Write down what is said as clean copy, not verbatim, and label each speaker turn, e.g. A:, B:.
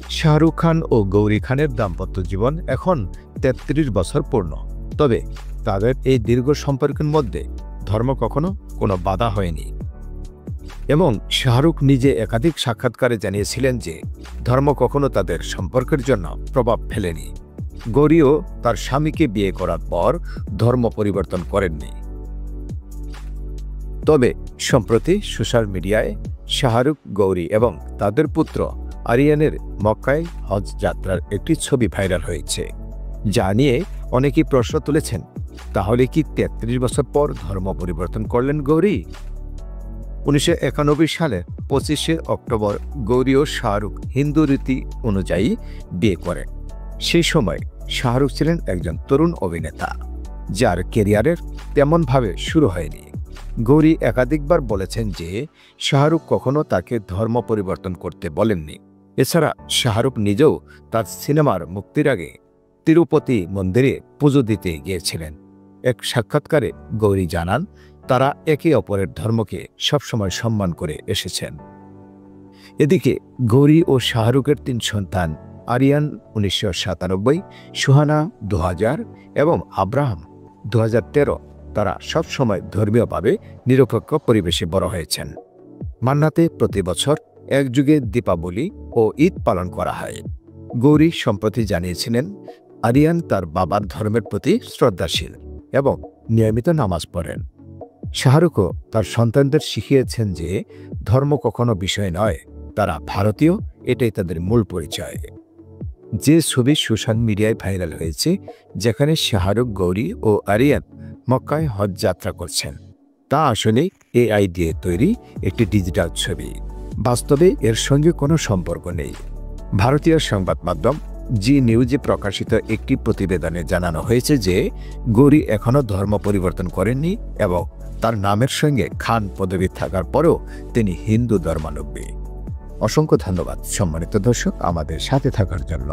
A: শাহরুখ খান ও গৌরী খানের দাম্পত্য জীবন এখন ৩৩ বছর পূর্ণ। তবে তাদের এই দীর্ঘ সম্পর্কের মধ্যে ধর্ম কখনো কোনো বাধা হয়নি এবং শাহরুখ নিজে একাধিক সাক্ষাৎকারে জানিয়েছিলেন যে ধর্ম কখনো তাদের সম্পর্কের জন্য প্রভাব ফেলেনি। গৌরীও তার স্বামীকে বিয়ে করার পর ধর্ম পরিবর্তন করেননি। তবে সম্প্রতি সোশ্যাল মিডিয়ায় শাহরুখ, গৌরী এবং তাদের পুত্র আরিয়ানের মক্কায় হজ যাত্রার একটি ছবি ভাইরাল হয়েছে, যা নিয়ে অনেকেই প্রশ্ন তুলেছেন, তাহলে কি ৩৩ বছর পর ধর্ম পরিবর্তন করলেন গৌরী? ১৯৯১ সালের ২৫শে অক্টোবর গৌরী ও শাহরুখ হিন্দু রীতি অনুযায়ী বিয়ে করেন। সেই সময় শাহরুখ ছিলেন একজন তরুণ অভিনেতা, যার ক্যারিয়ারের তেমনভাবে শুরু হয়নি। গৌরী একাধিকবার বলেছেন যে শাহরুখ কখনো তাকে ধর্ম পরিবর্তন করতে বলেননি। এছাড়া শাহরুখ নিজেও তার সিনেমার মুক্তির আগে তিরুপতি মন্দিরে পুজো দিতে গিয়েছিলেন। এক সাক্ষাৎকারে গৌরী জানান, তারা একে অপরের ধর্মকে সবসময় সম্মান করে এসেছেন। এদিকে গৌরী ও শাহরুখের ৩ সন্তান আরিয়ান ১৯৯৭, সুহানা ২০০০ এবং আব্রাহাম ২০১৩, তারা সবসময় ধর্মীয়ভাবে নিরপেক্ষ পরিবেশে বড় হয়েছেন। মান্নাতে প্রতি বছর একযুগে দীপাবলি ও ঈদ পালন করা হয়। গৌরী সম্প্রতি জানিয়েছিলেন, আরিয়ান তার বাবার ধর্মের প্রতি শ্রদ্ধাশীল এবং নিয়মিত নামাজ পড়েন। শাহরুখও তার সন্তানদের শিখিয়েছেন যে ধর্ম কখনো বিষয় নয়, তারা ভারতীয়, এটাই তাদের মূল পরিচয়। যে ছবি সোশ্যাল মিডিয়ায় ভাইরাল হয়েছে, যেখানে শাহরুখ, গৌরী ও আরিয়ান মক্কায় হজ যাত্রা করছেন, তা আসলে AI দিয়ে তৈরি একটি ডিজিটাল ছবি। বাস্তবে এর সঙ্গে কোনো সম্পর্ক নেই। ভারতীয় সংবাদ মাধ্যম জি নিউজে প্রকাশিত একটি প্রতিবেদনে জানানো হয়েছে যে গৌরী এখনও ধর্ম পরিবর্তন করেননি এবং তার নামের সঙ্গে খান পদবি থাকার পরেও তিনি হিন্দু ধর্মাবলম্বী। অসংখ্য ধন্যবাদ সম্মানিত দর্শক আমাদের সাথে থাকার জন্য।